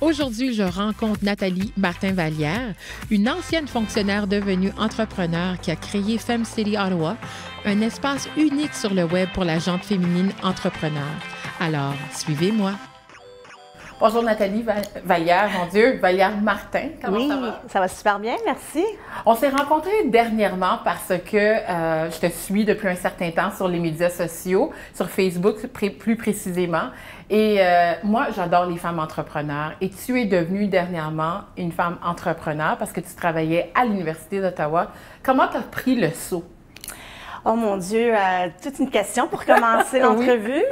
Aujourd'hui, je rencontre Nathalie Martin-Vallière, une ancienne fonctionnaire devenue entrepreneur qui a créé Femme City Ottawa, un espace unique sur le web pour la gente féminine entrepreneur. Alors, suivez-moi. Bonjour Nathalie Vallière, mon Dieu, Vallière-Martin, comment ça va? Ça va super bien, merci. On s'est rencontrés dernièrement parce que je te suis depuis un certain temps sur les médias sociaux, sur Facebook plus précisément. Et moi, j'adore les femmes entrepreneurs. Et tu es devenue dernièrement une femme entrepreneur parce que tu travaillais à l'Université d'Ottawa. Comment tu as pris le saut? Oh mon Dieu, toute une question pour commencer l'entrevue.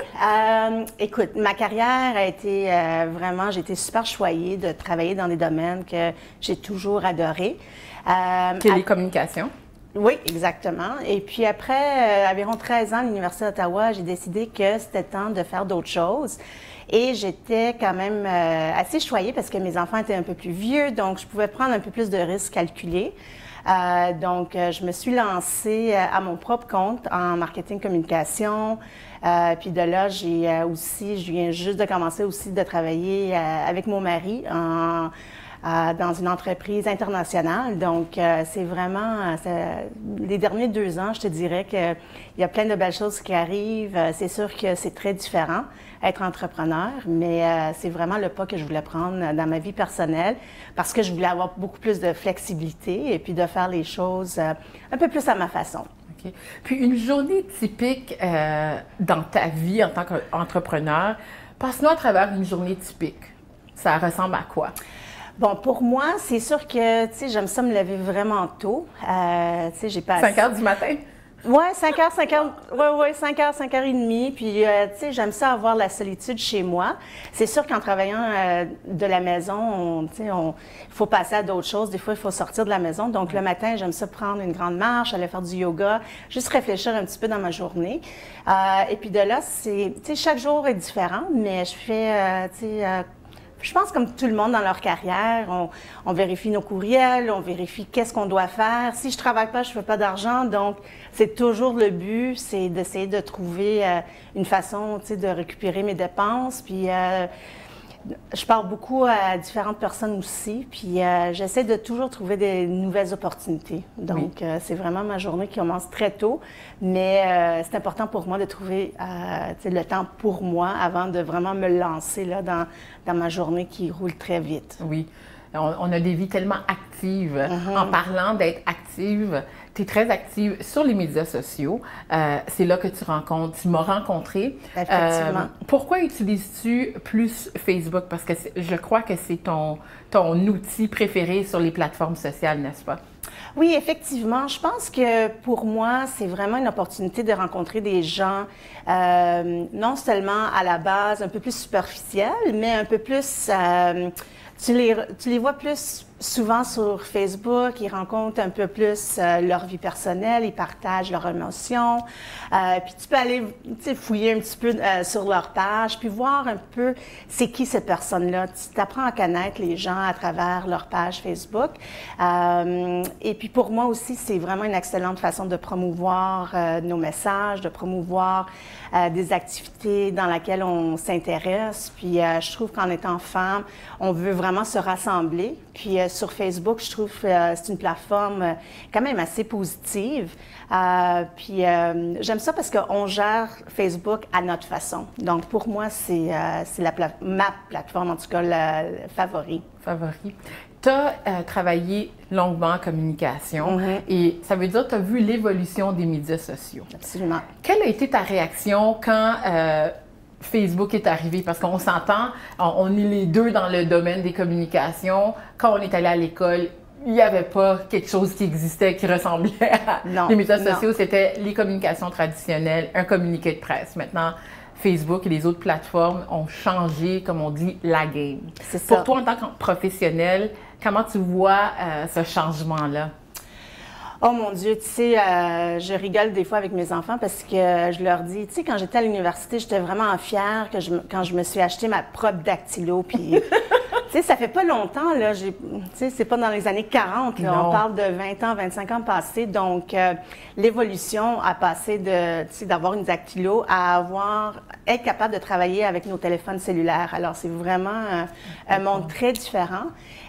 Écoute, ma carrière a été j'ai été super choyée de travailler dans des domaines que j'ai toujours adorés. Télécommunications? Oui, exactement. Et puis après environ 13 ans à l'Université d'Ottawa, j'ai décidé que c'était temps de faire d'autres choses. Et j'étais quand même assez choyée parce que mes enfants étaient un peu plus vieux, donc je pouvais prendre un peu plus de risques calculés. Donc, je me suis lancée à mon propre compte en marketing communication. Puis de là, je viens juste de commencer aussi de travailler avec mon mari dans une entreprise internationale. Donc, c'est vraiment, les derniers 2 ans, je te dirais qu'il y a plein de belles choses qui arrivent. C'est sûr que c'est très différent, être entrepreneur, mais c'est vraiment le pas que je voulais prendre dans ma vie personnelle parce que je voulais avoir beaucoup plus de flexibilité et puis de faire les choses un peu plus à ma façon. OK. Puis, une journée typique dans ta vie en tant qu'entrepreneur, passe-nous à travers une journée typique. Ça ressemble à quoi? Bon, pour moi, c'est sûr que, tu sais, j'aime ça me lever vraiment tôt. Tu sais, j'ai pas... 5 heures du matin? Oui, 5 heures, 5h30. Puis, tu sais, j'aime ça avoir la solitude chez moi. C'est sûr qu'en travaillant de la maison, tu sais, il faut passer à d'autres choses. Des fois, il faut sortir de la maison. Donc, le matin, j'aime ça prendre une grande marche, aller faire du yoga, juste réfléchir un petit peu dans ma journée. Et puis de là, tu sais, chaque jour est différent, mais je fais, tu sais... je pense comme tout le monde dans leur carrière, on vérifie nos courriels, on vérifie qu'est-ce qu'on doit faire. Si je travaille pas, je fais pas d'argent, donc c'est toujours le but, c'est d'essayer de trouver une façon, tu sais, de récupérer mes dépenses. Puis je parle beaucoup à différentes personnes aussi, puis j'essaie de toujours trouver des nouvelles opportunités. Donc, c'est vraiment ma journée qui commence très tôt, mais c'est important pour moi de trouver le temps pour moi avant de vraiment me lancer là, dans ma journée qui roule très vite. Oui. On a des vies tellement actives. En parlant d'être active, tu es très active sur les médias sociaux. C'est là que tu m'as rencontrée. Effectivement. Pourquoi utilises-tu plus Facebook? Parce que je crois que c'est ton outil préféré sur les plateformes sociales, n'est-ce pas? Oui, effectivement. Je pense que pour moi, c'est vraiment une opportunité de rencontrer des gens, non seulement à la base un peu plus superficiels, mais un peu plus... Tu les vois plus souvent sur Facebook, ils rencontrent un peu plus leur vie personnelle, ils partagent leurs émotions. Puis tu peux aller fouiller un petit peu sur leur page, puis voir un peu c'est qui cette personne-là. Tu t'apprends à connaître les gens à travers leur page Facebook. Et puis pour moi aussi, c'est vraiment une excellente façon de promouvoir nos messages, de promouvoir des activités dans lesquelles on s'intéresse. Puis je trouve qu'en étant femme, on veut vraiment se rassembler. Puis sur Facebook, je trouve que c'est une plateforme quand même assez positive. Puis j'aime ça parce qu'on gère Facebook à notre façon. Donc pour moi, c'est ma plateforme, en tout cas, favori. Tu as travaillé longuement en communication et ça veut dire que tu as vu l'évolution des médias sociaux. Absolument. Quelle a été ta réaction quand Facebook est arrivé? Parce qu'on s'entend, on est les deux dans le domaine des communications. Quand on est allé à l'école, il n'y avait pas quelque chose qui existait, qui ressemblait à les médias sociaux. C'était les communications traditionnelles, un communiqué de presse. Maintenant, Facebook et les autres plateformes ont changé, comme on dit, la game. C'est ça. Pour toi, en tant que professionnel, comment tu vois ce changement-là? Oh mon Dieu, tu sais, je rigole des fois avec mes enfants parce que je leur dis, tu sais, quand j'étais à l'université, j'étais vraiment fière quand je me suis acheté ma propre dactylo, puis... Tu sais, ça fait pas longtemps, là, tu sais, c'est pas dans les années 40, là, on parle de 20 ans, 25 ans passés, donc l'évolution a passé de, tu sais, d'avoir une dactylo à être capable de travailler avec nos téléphones cellulaires. Alors, c'est vraiment un monde très différent.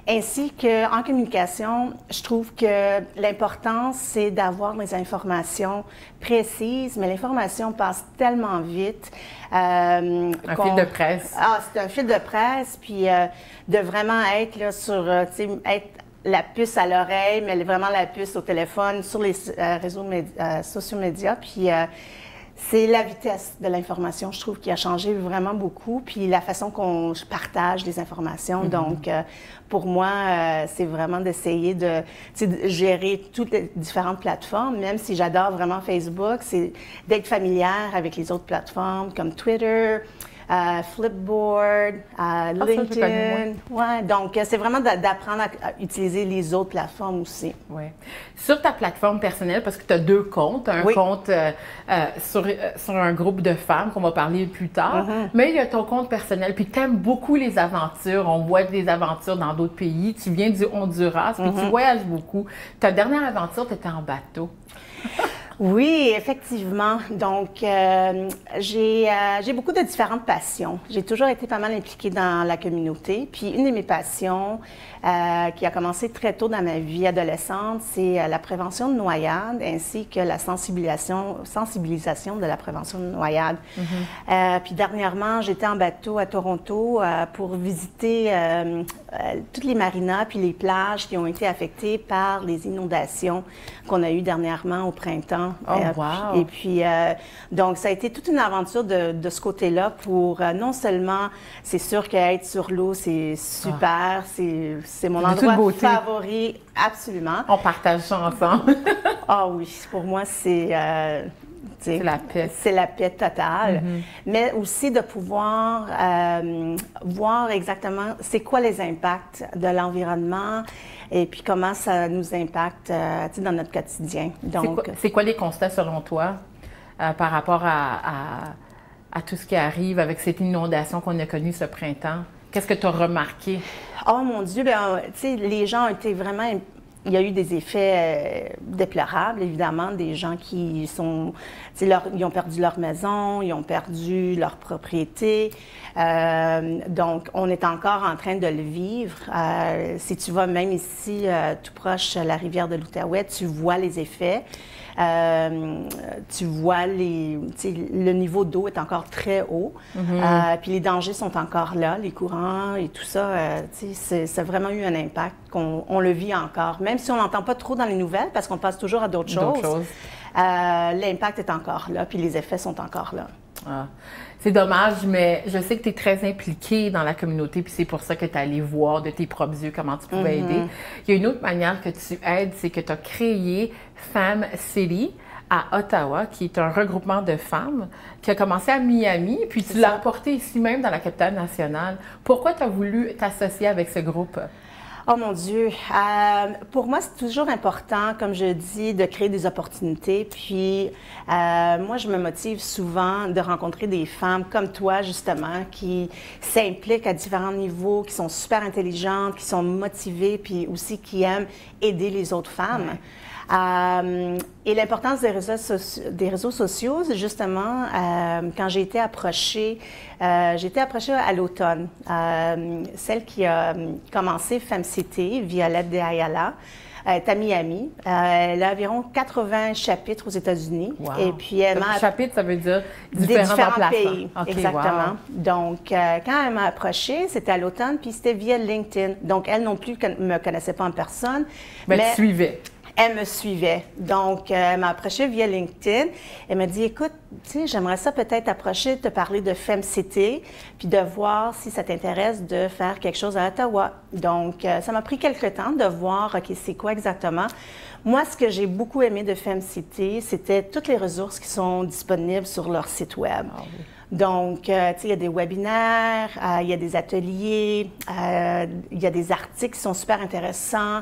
Ainsi qu'en communication, je trouve que l'important, c'est d'avoir les informations précises, mais l'information passe tellement vite. Un fil de presse. Ah, c'est un fil de presse, puis de vraiment être là sur, tu sais, être la puce à l'oreille, mais vraiment la puce au téléphone, sur les réseaux sociaux médias, puis c'est la vitesse de l'information, je trouve, qui a changé vraiment beaucoup, puis la façon qu'on partage les informations. Donc, pour moi, c'est vraiment d'essayer de gérer toutes les différentes plateformes, même si j'adore vraiment Facebook, c'est d'être familière avec les autres plateformes comme Twitter, Flipboard, LinkedIn. Ouais, donc, c'est vraiment d'apprendre à utiliser les autres plateformes aussi. Oui. Sur ta plateforme personnelle, parce que tu as 2 comptes, un compte sur un groupe de femmes qu'on va parler plus tard, mais il y a ton compte personnel, puis tu aimes beaucoup les aventures. On voit des aventures dans d'autres pays. Tu viens du Honduras, puis tu voyages beaucoup. Ta dernière aventure, tu étais en bateau. Oui, effectivement. Donc, j'ai beaucoup de différentes passions. J'ai toujours été pas mal impliquée dans la communauté. Puis, une de mes passions qui a commencé très tôt dans ma vie adolescente, c'est la prévention de noyade ainsi que la sensibilisation de la prévention de noyade. Puis, dernièrement, j'étais en bateau à Toronto pour visiter toutes les marinas puis les plages qui ont été affectées par les inondations qu'on a eues dernièrement au printemps. Wow. Et puis, donc, ça a été toute une aventure de ce côté-là pour non seulement, c'est sûr qu'être sur l'eau, c'est super, c'est mon endroit favori, absolument. On partage ça ensemble. Ah oui, pour moi, c'est la paix. C'est la paix totale. Mais aussi de pouvoir voir exactement c'est quoi les impacts de l'environnement et puis comment ça nous impacte dans notre quotidien. Donc, c'est quoi les constats selon toi par rapport à tout ce qui arrive avec cette inondation qu'on a connue ce printemps? Qu'est-ce que tu as remarqué? Oh mon Dieu, ben, tu sais, les gens ont été vraiment... Il y a eu des effets déplorables, évidemment, des gens qui sont, ils ont perdu leur maison, ils ont perdu leur propriété. Donc, on est encore en train de le vivre. Si tu vas même ici, tout proche la rivière de l'Outaouais, tu vois les effets. Tu vois le niveau d'eau est encore très haut. Puis les dangers sont encore là, les courants et tout ça. Ça a vraiment eu un impact qu'on le vit encore. Même si on n'entend pas trop dans les nouvelles, parce qu'on passe toujours à d'autres choses. L'impact est encore là, puis les effets sont encore là. Ah. C'est dommage, mais je sais que tu es très impliquée dans la communauté, puis c'est pour ça que tu es allée voir de tes propres yeux comment tu pouvais aider. Il y a une autre manière que tu aides, c'est que tu as créé Femme City à Ottawa, qui est un regroupement de femmes qui a commencé à Miami, puis tu l'as apporté ici même dans la capitale nationale. Pourquoi tu as voulu t'associer avec ce groupe? Oh mon Dieu! Pour moi, c'est toujours important, comme je dis, de créer des opportunités. Puis, moi, je me motive souvent de rencontrer des femmes comme toi, justement, qui s'impliquent à différents niveaux, qui sont super intelligentes, qui sont motivées, puis aussi qui aiment aider les autres femmes. Et l'importance des réseaux sociaux, c'est justement, quand j'ai été approchée à l'automne. Celle qui a commencé Femme City, Violette de Ayala, est à Miami. Elle a environ 80 chapitres aux États-Unis. Wow. Et puis elle m'a... Chapitres, ça veut dire différents pays. Okay, exactement. Wow. Donc, quand elle m'a approchée, c'était à l'automne, puis c'était via LinkedIn. Donc, elle non plus ne me connaissait pas en personne. Mais tu suivais. Elle me suivait. Donc, elle m'a approchée via LinkedIn. Elle m'a dit, écoute, tu sais, j'aimerais ça peut-être approcher, te parler de Femme City, puis de voir si ça t'intéresse de faire quelque chose à Ottawa. Donc, ça m'a pris quelques temps de voir, OK, c'est quoi exactement. Moi, ce que j'ai beaucoup aimé de Femme City, c'était toutes les ressources qui sont disponibles sur leur site Web. Ah oui. Donc, tu sais, il y a des webinaires, il y a des ateliers, il y a des articles qui sont super intéressants.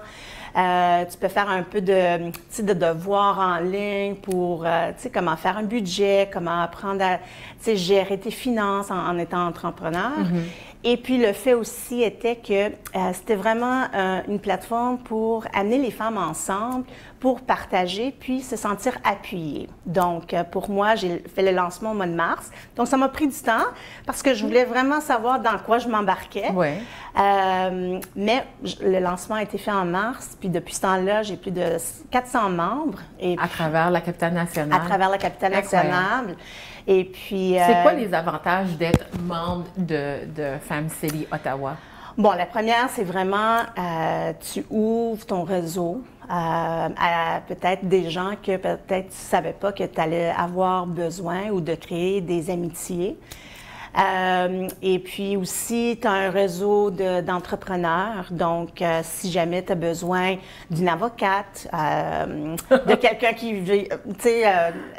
Tu peux faire un peu de devoirs en ligne pour, tu sais, comment faire un budget, comment apprendre à, tu sais, gérer tes finances en étant entrepreneur. Et puis, le fait aussi était que c'était vraiment une plateforme pour amener les femmes ensemble, pour partager, puis se sentir appuyées. Donc, pour moi, j'ai fait le lancement au mois de mars. Donc, ça m'a pris du temps parce que je voulais vraiment savoir dans quoi je m'embarquais. Ouais. Mais le lancement a été fait en mars, puis depuis ce temps-là, j'ai plus de 400 membres. Et À travers la capitale nationale. à travers la capitale nationale. Et puis... C'est quoi les avantages d'être membre de Femme City Ottawa? Bon, la première, c'est vraiment, tu ouvres ton réseau à peut-être des gens que peut-être tu ne savais pas que tu allais avoir besoin ou de créer des amitiés. Et puis aussi, tu as un réseau d'entrepreneurs. Donc, si jamais tu as besoin d'une avocate, de quelqu'un qui... Tu sais,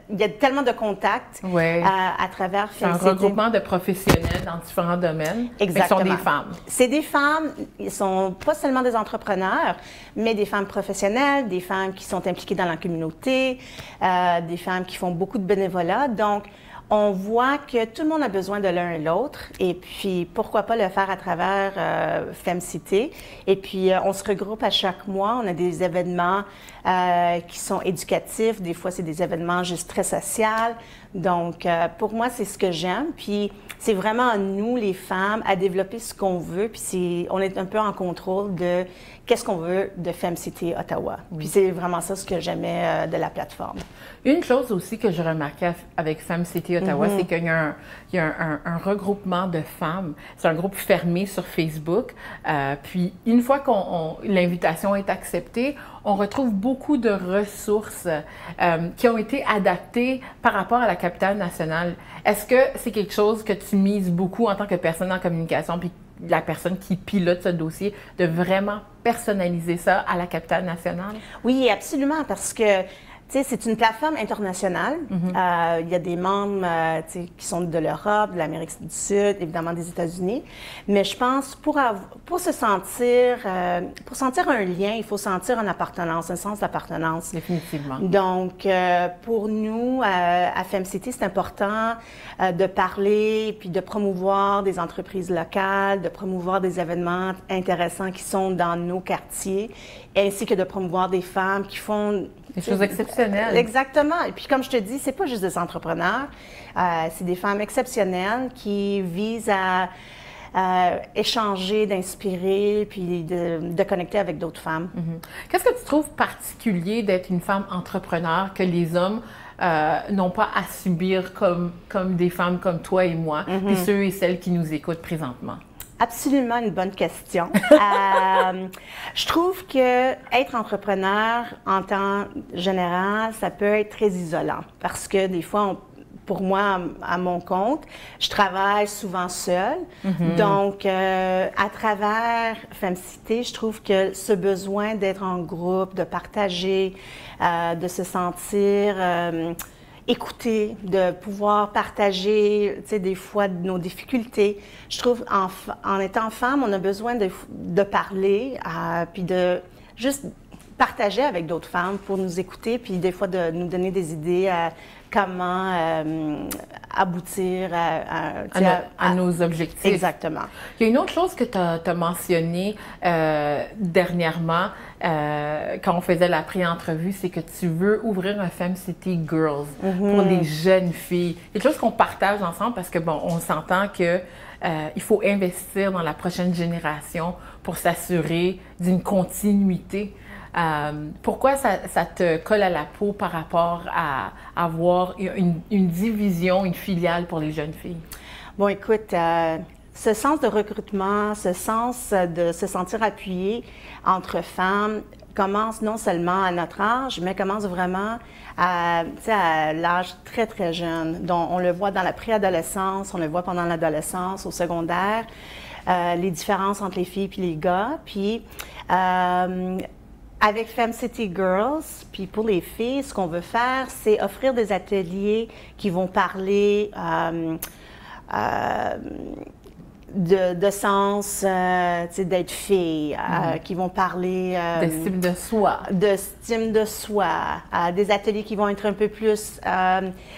il y a tellement de contacts à travers C'est un regroupement de professionnels dans différents domaines. Exactement. Ce sont des femmes. C'est des femmes, ils sont pas seulement des entrepreneurs, mais des femmes professionnelles, des femmes qui sont impliquées dans la communauté, des femmes qui font beaucoup de bénévolat. Donc, on voit que tout le monde a besoin de l'un et l'autre, et puis pourquoi pas le faire à travers FemCity. Et puis on se regroupe à chaque mois, on a des événements qui sont éducatifs, des fois c'est des événements juste très sociaux. Donc pour moi c'est ce que j'aime, puis c'est vraiment à nous les femmes à développer ce qu'on veut, puis on est un peu en contrôle de qu'est-ce qu'on veut de FemCity Ottawa. Oui. Puis c'est vraiment ça ce que j'aimais de la plateforme. Une chose aussi que je remarquais avec FemCity Ottawa, c'est qu'il y a un regroupement de femmes. C'est un groupe fermé sur Facebook. Puis une fois que l'invitation est acceptée, on retrouve beaucoup de ressources qui ont été adaptées par rapport à la capitale nationale. Est-ce que c'est quelque chose que tu mises beaucoup en tant que personne en communication, puis la personne qui pilote ce dossier, de vraiment personnaliser ça à la capitale nationale? Oui, absolument, parce que tu sais, c'est une plateforme internationale. Il y a des membres qui sont de l'Europe, de l'Amérique du Sud, évidemment des États-Unis. Mais je pense pour se sentir, pour sentir un lien, il faut sentir une appartenance, un sens d'appartenance. Définitivement. Donc, pour nous, à FemCity, c'est important de parler puis de promouvoir des entreprises locales, de promouvoir des événements intéressants qui sont dans nos quartiers, ainsi que de promouvoir des femmes qui font des choses exceptionnelles. Exactement. Et puis, comme je te dis, c'est pas juste des entrepreneurs, c'est des femmes exceptionnelles qui visent à échanger, d'inspirer, puis de connecter avec d'autres femmes. Qu'est-ce que tu trouves particulier d'être une femme entrepreneur que les hommes n'ont pas à subir comme des femmes comme toi et moi, puis ceux et celles qui nous écoutent présentement? Absolument une bonne question. Je trouve que être entrepreneur en temps général, ça peut être très isolant parce que des fois, pour moi, à mon compte, je travaille souvent seule. Donc, à travers FemCity, je trouve que ce besoin d'être en groupe, de partager, de se sentir écouter, de pouvoir partager, tu sais, des fois nos difficultés. Je trouve en étant femme, on a besoin de parler, puis de juste partager avec d'autres femmes pour nous écouter, puis des fois de nous donner des idées à comment aboutir à nos objectifs. Exactement. Il y a une autre chose que tu as mentionnée dernièrement quand on faisait la pré-entrevue, c'est que tu veux ouvrir un FemCity Girls pour les jeunes filles. C'est quelque chose qu'on partage ensemble parce que, bon, on s'entend que il faut investir dans la prochaine génération pour s'assurer d'une continuité. Pourquoi ça te colle à la peau par rapport à avoir une division, une filiale pour les jeunes filles? Bon, écoute, ce sens de recrutement, ce sens de se sentir appuyé entre femmes commence non seulement à notre âge, mais commence vraiment à l'âge très, très jeune. Donc, on le voit dans la préadolescence, on le voit pendant l'adolescence, au secondaire, les différences entre les filles et les gars. Puis, avec FemCity Girls, puis pour les filles, ce qu'on veut faire, c'est offrir des ateliers qui vont parler de sens, d'être fille, qui vont parler d'estime de soi. D'estime de soi, des ateliers qui vont être un peu plus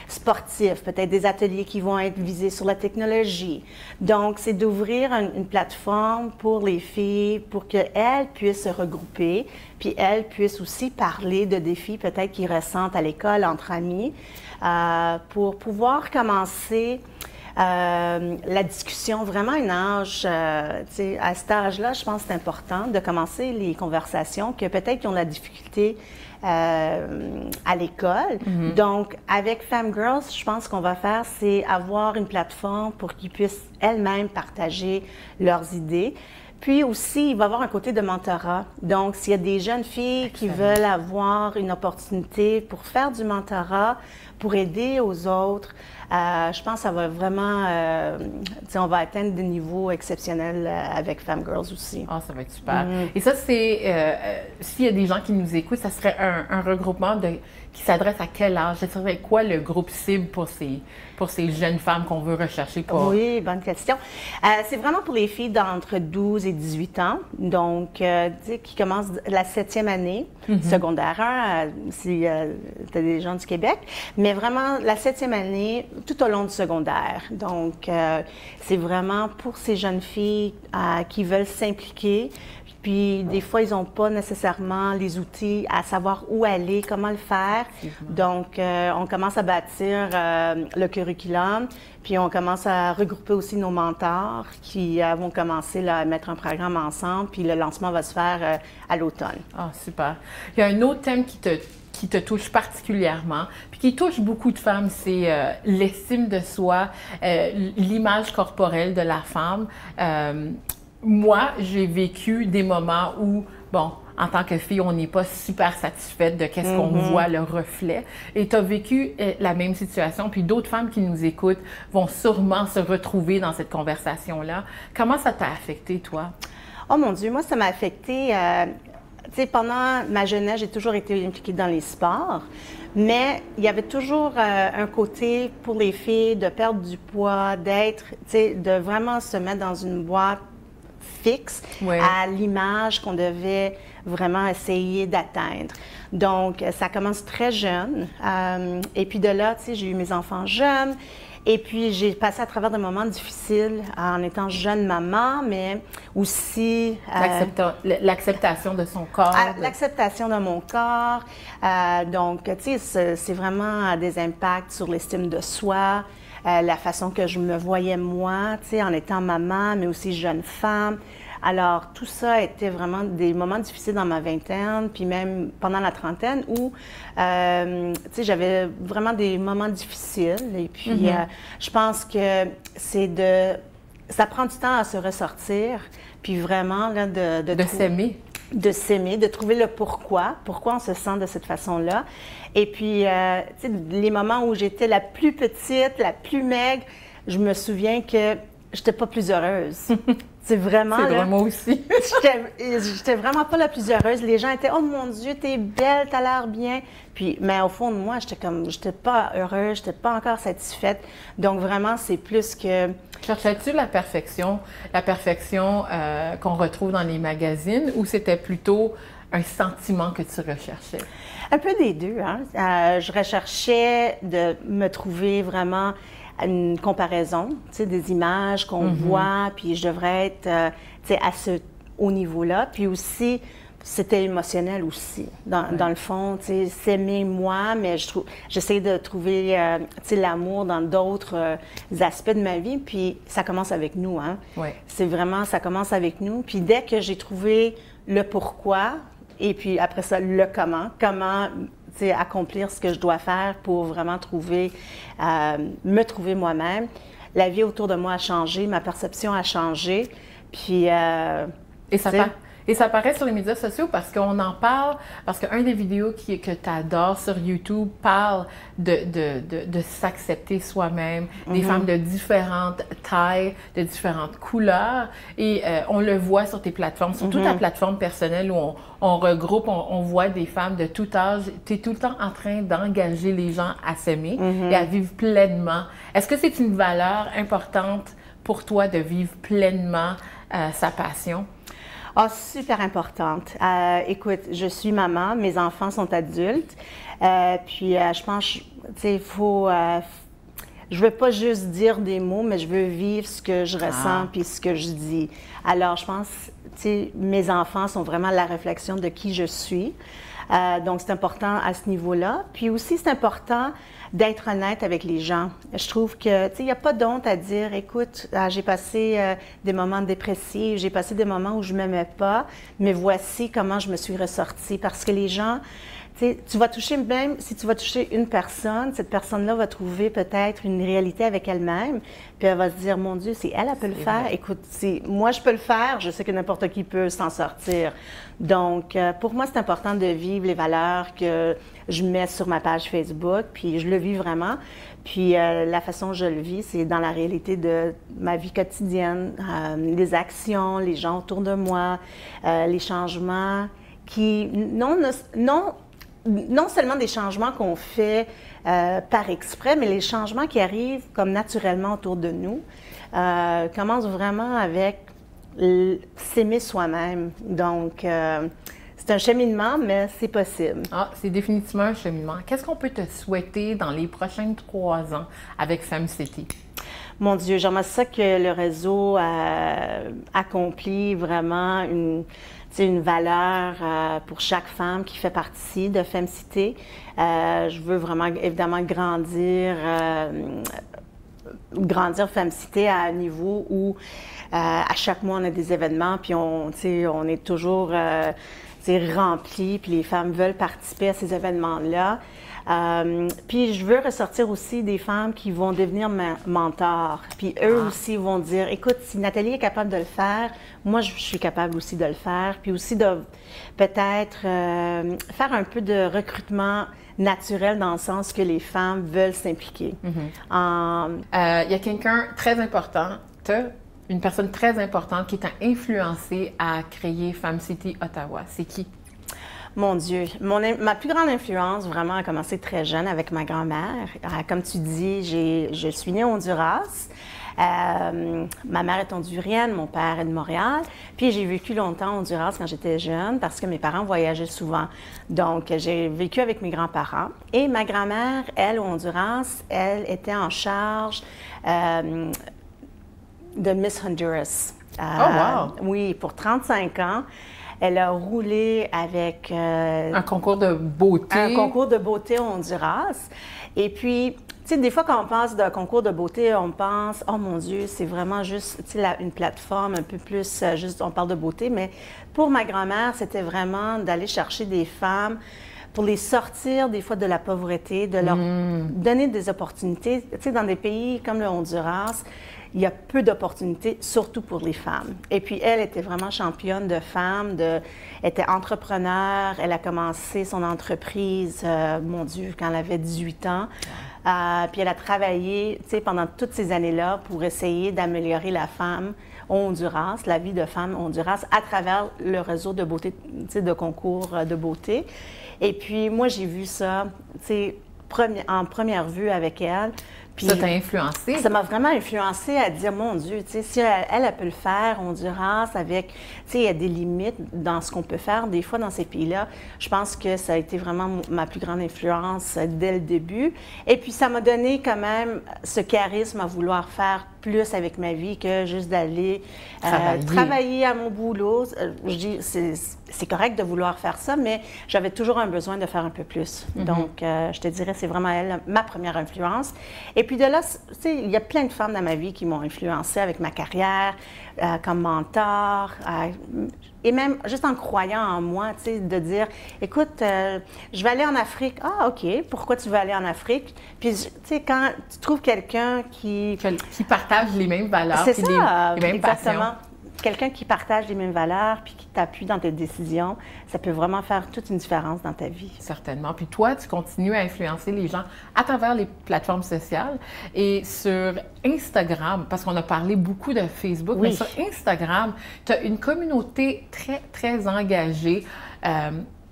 sportifs, peut-être des ateliers qui vont être visés sur la technologie. Donc, c'est d'ouvrir une plateforme pour les filles pour qu'elles puissent se regrouper, puis elles puissent aussi parler de défis peut-être qu'ils ressentent à l'école, entre amis, pour pouvoir commencer la discussion, vraiment un âge, à cet âge-là, je pense que c'est important de commencer les conversations que peut-être qu'ils ont de la difficulté à l'école. Donc, avec Femme Girls, je pense qu'on va faire, c'est avoir une plateforme pour qu'ils puissent elles-mêmes partager leurs idées. Puis aussi, il va y avoir un côté de mentorat. Donc, s'il y a des jeunes filles qui veulent avoir une opportunité pour faire du mentorat, pour aider aux autres, je pense que ça va vraiment, on va atteindre des niveaux exceptionnels avec Femme Girls aussi. Ah, ça va être super. Et ça, c'est, s'il y a des gens qui nous écoutent, ça serait un regroupement qui s'adresse à quel âge? Ça serait quoi le groupe cible pour ces jeunes femmes qu'on veut rechercher pour... Oui, bonne question. C'est vraiment pour les filles d'entre 12 et 18 ans, donc qui commencent la 7e année, secondaire 1, si tu as des gens du Québec, mais vraiment la 7e année tout au long du secondaire. Donc, c'est vraiment pour ces jeunes filles qui veulent s'impliquer. Puis, des fois, ils n'ont pas nécessairement les outils à savoir où aller, comment le faire. Donc, on commence à bâtir le curriculum, puis on commence à regrouper aussi nos mentors qui vont commencer là, à mettre un programme ensemble, puis le lancement va se faire à l'automne. Ah, super. Il y a un autre thème qui te touche particulièrement, puis qui touche beaucoup de femmes, c'est l'estime de soi, l'image corporelle de la femme. Moi, j'ai vécu des moments où, bon, en tant que fille, on n'est pas super satisfaite de qu'est-ce qu'on voit, le reflet. Et tu as vécu la même situation, puis d'autres femmes qui nous écoutent vont sûrement se retrouver dans cette conversation-là. Comment ça t'a affecté, toi? Oh mon Dieu, moi, ça m'a affecté. Tu sais, pendant ma jeunesse, j'ai toujours été impliquée dans les sports, mais il y avait toujours un côté pour les filles de perdre du poids, d'être, tu sais, de vraiment se mettre dans une boîte fixe à l'image qu'on devait vraiment essayer d'atteindre. Donc, ça commence très jeune. Et puis de là, tu sais, j'ai eu mes enfants jeunes. Et puis, j'ai passé à travers des moments difficiles en étant jeune maman, mais aussi... l'acceptation de son corps. L'acceptation de mon corps. Donc, tu sais, c'est vraiment des impacts sur l'estime de soi, la façon que je me voyais moi, tu sais, en étant maman, mais aussi jeune femme. Alors, tout ça a été vraiment des moments difficiles dans ma vingtaine, puis même pendant la trentaine, où, tu sais, j'avais vraiment des moments difficiles. Et puis, je pense que ça prend du temps à se ressortir, puis vraiment, là, de s'aimer. De s'aimer, de trouver le pourquoi on se sent de cette façon-là. Et puis, tu sais, les moments où j'étais la plus petite, la plus maigre, je me souviens que j'étais pas plus heureuse. C'est vraiment... C'est drôle, moi aussi. J'étais vraiment pas la plus heureuse. Les gens étaient « Oh mon Dieu, t'es belle, t'as l'air bien. » Puis, mais au fond de moi, j'étais pas heureuse, j'étais pas encore satisfaite. Donc vraiment, c'est plus que... Cherchais-tu la perfection qu'on retrouve dans les magazines, ou c'était plutôt un sentiment que tu recherchais? Un peu des deux, hein. Je recherchais de me trouver vraiment une comparaison, tu sais, des images qu'on voit, puis je devrais être, tu sais, à ce haut niveau-là. Puis aussi, c'était émotionnel aussi, dans le fond, tu sais, s'aimer moi, mais j'essaie de trouver, tu sais, l'amour dans d'autres aspects de ma vie, puis ça commence avec nous, hein. C'est vraiment, ça commence avec nous. Puis dès que j'ai trouvé le pourquoi, et puis après ça, le comment, accomplir ce que je dois faire pour vraiment me trouver moi-même. La vie autour de moi a changé, ma perception a changé. Puis, Et ça paraît sur les médias sociaux parce qu'on en parle, parce qu'un des vidéos que tu adores sur YouTube parle de s'accepter soi-même, des femmes de différentes tailles, de différentes couleurs. Et on le voit sur tes plateformes, sur toute ta plateforme personnelle où on regroupe, on voit des femmes de tout âge. Tu es tout le temps en train d'engager les gens à s'aimer et à vivre pleinement. Est-ce que c'est une valeur importante pour toi de vivre pleinement sa passion? Ah, super importante. Écoute, je suis maman, mes enfants sont adultes, puis je pense, tu sais, il faut... je veux pas juste dire des mots, mais je veux vivre ce que je ressens puis ce que je dis. Alors, je pense, tu sais, mes enfants sont vraiment la réflexion de qui je suis. Donc, c'est important à ce niveau-là. Puis aussi, c'est important d'être honnête avec les gens. Je trouve que, tu sais, il n'y a pas d'honte à dire, écoute, j'ai passé des moments dépressifs, j'ai passé des moments où je ne m'aimais pas, mais voici comment je me suis ressortie. Parce que les gens, tu sais, tu vas toucher, même si tu vas toucher une personne, cette personne-là va trouver peut-être une réalité avec elle-même, puis elle va se dire, mon Dieu, si elle peut le faire, vrai. Écoute, si moi je peux le faire, je sais que n'importe qui peut s'en sortir. Donc, pour moi, c'est important de vivre les valeurs que je mets sur ma page Facebook, puis je le vis vraiment. Puis la façon dont je le vis, c'est dans la réalité de ma vie quotidienne, les actions, les gens autour de moi, les changements qui, non seulement des changements qu'on fait par exprès, mais les changements qui arrivent comme naturellement autour de nous, commencent vraiment avec s'aimer soi-même. Donc, c'est un cheminement, mais c'est possible. Ah, c'est définitivement un cheminement. Qu'est-ce qu'on peut te souhaiter dans les prochains 3 ans avec FemCity? Mon Dieu, j'aimerais ça que le réseau accomplit vraiment une valeur pour chaque femme qui fait partie de FemCity. Je veux vraiment, évidemment, grandir FemCity à un niveau où à chaque mois, on a des événements, puis on est toujours rempli, puis les femmes veulent participer à ces événements-là. Puis je veux ressortir aussi des femmes qui vont devenir mentors. Puis eux aussi vont dire, écoute, si Nathalie est capable de le faire, moi je suis capable aussi de le faire. Puis aussi de peut-être faire un peu de recrutement naturel dans le sens que les femmes veulent s'impliquer. Il y a quelqu'un très important, une personne très importante qui t'a influencé à créer FemCity Ottawa. C'est qui? Mon Dieu, ma plus grande influence vraiment a commencé très jeune avec ma grand-mère. Comme tu dis, je suis née au Honduras. Ma mère est hondurienne, mon père est de Montréal. Puis j'ai vécu longtemps au Honduras quand j'étais jeune parce que mes parents voyageaient souvent. Donc j'ai vécu avec mes grands-parents. Et ma grand-mère, elle, au Honduras, elle était en charge de Miss Honduras. Oh, wow! Oui, pour 35 ans. Elle a roulé avec... un concours de beauté. Un concours de beauté au Honduras. Et puis, tu sais, des fois, quand on pense d'un concours de beauté, on pense, oh mon Dieu, c'est vraiment juste, tu sais, une plateforme un peu plus, juste, on parle de beauté. Mais pour ma grand-mère, c'était vraiment d'aller chercher des femmes pour les sortir des fois de la pauvreté, de leur donner des opportunités. Tu sais, dans des pays comme le Honduras, il y a peu d'opportunités, surtout pour les femmes. Et puis, elle était vraiment championne de femmes, était entrepreneur. Elle a commencé son entreprise, mon Dieu, quand elle avait 18 ans. Puis, elle a travaillé, tu sais, pendant toutes ces années-là pour essayer d'améliorer la femme au Honduras, la vie de femme au Honduras, à travers le réseau de beauté, tu sais, de concours de beauté. Et puis, moi, j'ai vu ça, tu sais, en première vue avec elle. Puis, ça t'a influencé? Ça m'a vraiment influencé à dire, mon Dieu, tu sais, si elle peut le faire, Honduras, avec, tu sais, il y a des limites dans ce qu'on peut faire. Des fois, dans ces pays-là, je pense que ça a été vraiment ma plus grande influence dès le début. Et puis, ça m'a donné quand même ce charisme à vouloir faire plus avec ma vie que juste d'aller travailler à mon boulot. Je dis, c'est correct de vouloir faire ça, mais j'avais toujours un besoin de faire un peu plus. Donc, je te dirais, c'est vraiment elle, ma première influence. Et puis de là, tu sais, il y a plein de femmes dans ma vie qui m'ont influencée avec ma carrière, comme mentor, et même juste en croyant en moi, tu sais, de dire, écoute, je vais aller en Afrique. Ah, OK, pourquoi tu veux aller en Afrique? Puis, tu sais, quand tu trouves quelqu'un qui partage les mêmes valeurs, c'est ça, les mêmes exactement. passions. Quelqu'un qui partage les mêmes valeurs puis qui t'appuie dans tes décisions, ça peut vraiment faire toute une différence dans ta vie. Certainement. Puis toi, tu continues à influencer les gens à travers les plateformes sociales et sur Instagram, parce qu'on a parlé beaucoup de Facebook, mais sur Instagram, tu as une communauté très, très engagée.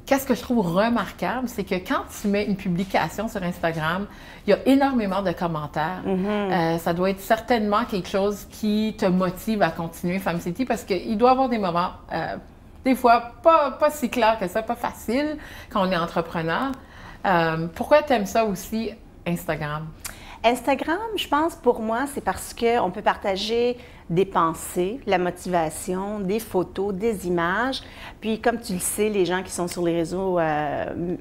qu'est-ce que je trouve remarquable, c'est que quand tu mets une publication sur Instagram, il y a énormément de commentaires. Ça doit être certainement quelque chose qui te motive à continuer Femme City parce qu'il doit y avoir des moments, des fois, pas si clairs que ça, pas facile quand on est entrepreneur. Pourquoi tu aimes ça aussi, Instagram? Instagram, je pense, pour moi, c'est parce qu'on peut partager des pensées, la motivation, des photos, des images. Puis, comme tu le sais, les gens qui sont sur les réseaux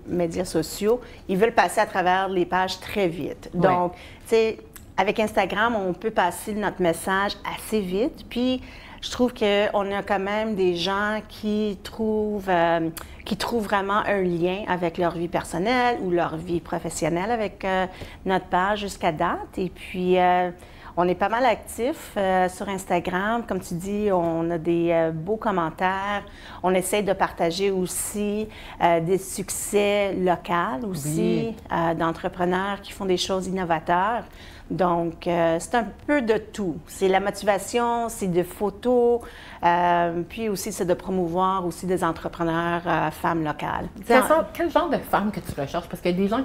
médias sociaux, ils veulent passer à travers les pages très vite. Donc, tu sais, avec Instagram, on peut passer notre message assez vite. Puis, je trouve qu'on a quand même des gens qui trouvent vraiment un lien avec leur vie personnelle ou leur vie professionnelle avec notre page jusqu'à date. Et puis, on est pas mal actifs sur Instagram. Comme tu dis, on a des beaux commentaires. On essaie de partager aussi des succès locaux aussi, d'entrepreneurs qui font des choses innovateurs. Donc, c'est un peu de tout. C'est la motivation, c'est des photos, puis aussi c'est de promouvoir aussi des entrepreneurs femmes locales. Quel genre de femmes que tu recherches? Parce qu'il y a des gens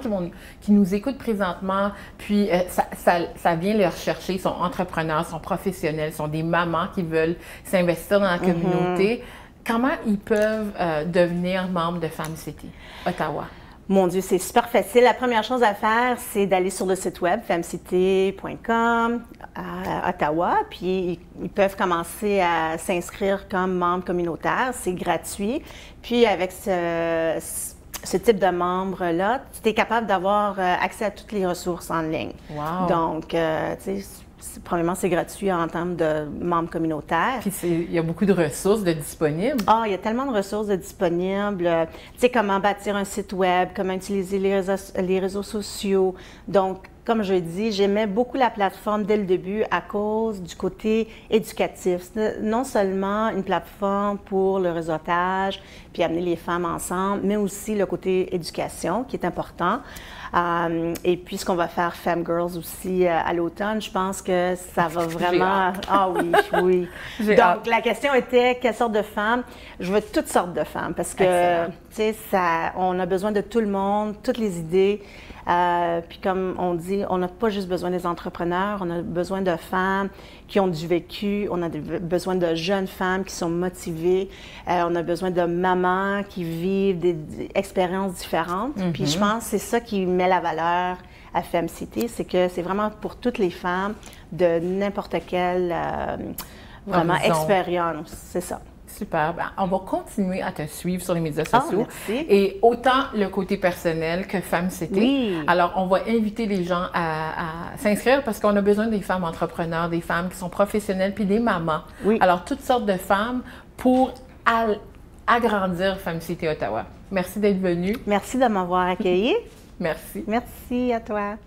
qui nous écoutent présentement, puis ça vient les rechercher. Ils sont entrepreneurs, sont professionnels, sont des mamans qui veulent s'investir dans la communauté. Comment ils peuvent devenir membres de Femme City Ottawa? Mon Dieu, c'est super facile. La première chose à faire, c'est d'aller sur le site web femcity.com à Ottawa, puis ils peuvent commencer à s'inscrire comme membres communautaires. C'est gratuit. Puis avec ce type de membre-là, tu es capable d'avoir accès à toutes les ressources en ligne. Wow. Donc, tu sais, premièrement, c'est gratuit en termes de membres communautaires. Puis il y a beaucoup de ressources de disponibles. Ah, il y a tellement de ressources de disponibles. Tu sais, comment bâtir un site web, comment utiliser les réseaux sociaux. Donc, comme je dis, j'aimais beaucoup la plateforme dès le début à cause du côté éducatif. C'est non seulement une plateforme pour le réseautage, puis amener les femmes ensemble, mais aussi le côté éducation qui est important. Et puis, ce qu'on va faire Femme Girls aussi à l'automne, je pense que ça va vraiment... Ah oui, oui. Donc, la question était, quelle sorte de femmes? Je veux toutes sortes de femmes parce que, tu sais, on a besoin de tout le monde, toutes les idées. Puis comme on dit, on n'a pas juste besoin des entrepreneurs, on a besoin de femmes qui ont du vécu, on a besoin de jeunes femmes qui sont motivées, on a besoin de mamans qui vivent des expériences différentes. Puis je pense que c'est ça qui met la valeur à Femme City, c'est que c'est vraiment pour toutes les femmes de n'importe quelle vraiment expérience, c'est ça. Super. Ben, on va continuer à te suivre sur les médias sociaux. Merci. Et autant le côté personnel que Femme City. Oui. Alors, on va inviter les gens à s'inscrire parce qu'on a besoin des femmes entrepreneurs, des femmes qui sont professionnelles, puis des mamans. Oui. Alors, toutes sortes de femmes pour agrandir Femme City Ottawa. Merci d'être venue. Merci de m'avoir accueillie. Merci. Merci à toi.